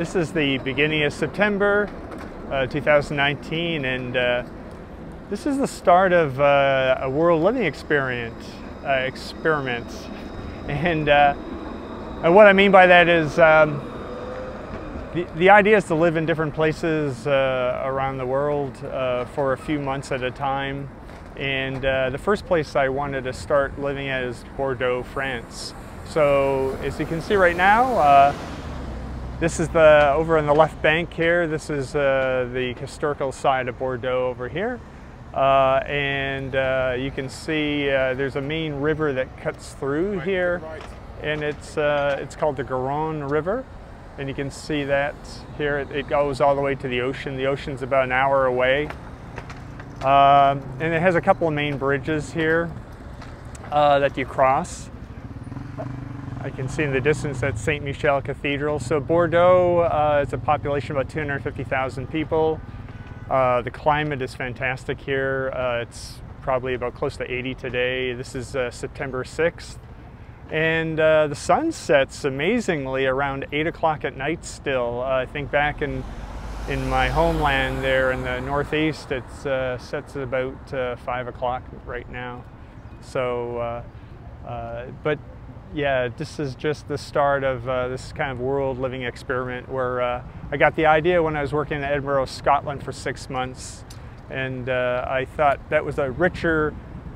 This is the beginning of September 2019, and this is the start of a world living experiment. And what I mean by that is the idea is to live in different places around the world for a few months at a time. And the first place I wanted to start living at is Bordeaux, France. So as you can see right now, this is over on the left bank here. This is the historical side of Bordeaux over here. You can see there's a main river that cuts through here, and it's called the Garonne River. And you can see that here. It goes all the way to the ocean. The ocean's about an hour away. And it has a couple of main bridges here that you cross. I can see in the distance that's Saint Michel Cathedral. So Bordeaux is a population of about 250,000 people. The climate is fantastic here. It's probably about close to 80 today. This is September 6th. And the sun sets amazingly around 8 o'clock at night still. I think back in my homeland there in the northeast, it sets at about 5 o'clock right now. So, but yeah, this is just the start of this kind of world living experiment where I got the idea when I was working in Edinburgh, Scotland for 6 months. And I thought that was a richer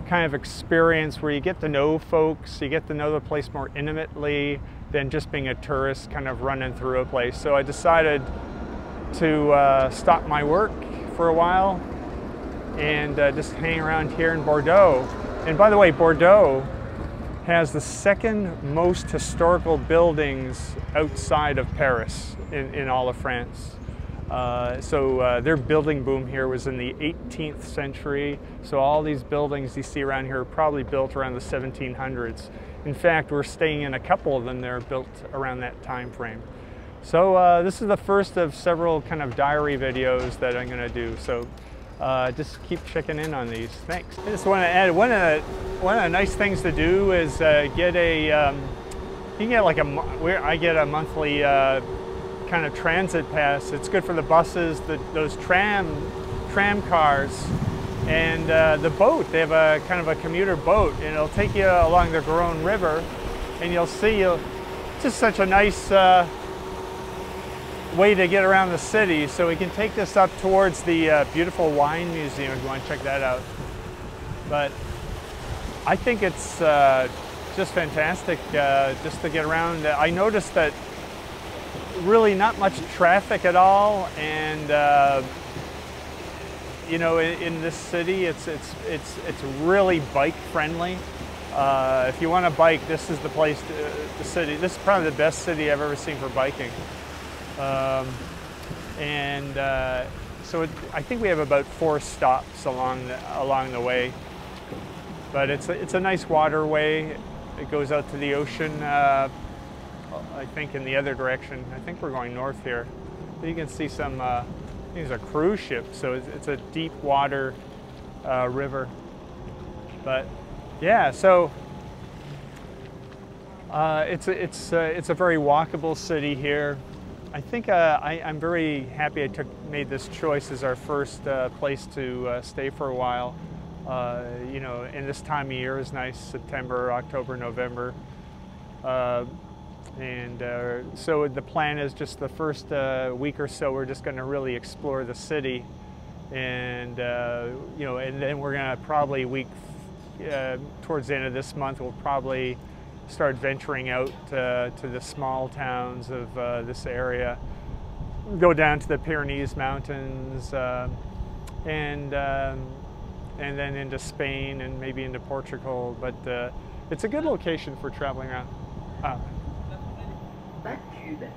kind of experience where you get to know folks, you get to know the place more intimately than just being a tourist kind of running through a place. So I decided to stop my work for a while and just hang around here in Bordeaux. And by the way, Bordeaux has the second most historical buildings outside of Paris in all of France. Their building boom here was in the 18th century. So all these buildings you see around here are probably built around the 1700s. In fact, we're staying in a couple of them that are built around that time frame. So this is the first of several kind of diary videos that I'm going to do. So just keep checking in on these. Thanks. I just want to add one of the nice things to do is get a you can get like I get a monthly kind of transit pass. It's good for the buses, those tram cars, and the boat. They have a kind of a commuter boat, and it'll take you along the Garonne River, and you'll see it's just such a nice way to get around the city. So we can take this up towards the beautiful wine museum if you want to check that out. But I think it's just fantastic just to get around. I noticed that really not much traffic at all, and you know, in this city it's really bike friendly. If you want to bike, this is the place. The city. This is probably the best city I've ever seen for biking. So I think we have about 4 stops along the way, but it's a nice waterway. It goes out to the ocean. I think in the other direction. I think we're going north here. You can see some. I think it's a cruise ship, so it's a deep water river. But yeah, so it's a very walkable city here. I think I'm very happy I made this choice as our first place to stay for a while. You know, and this time of year is nice, September, October, November. So the plan is just the first week or so, we're just going to really explore the city. And, you know, and then we're going to probably towards the end of this month, we'll probably start venturing out to the small towns of this area, go down to the Pyrenees Mountains, and then into Spain and maybe into Portugal. But it's a good location for traveling around. Back to you then.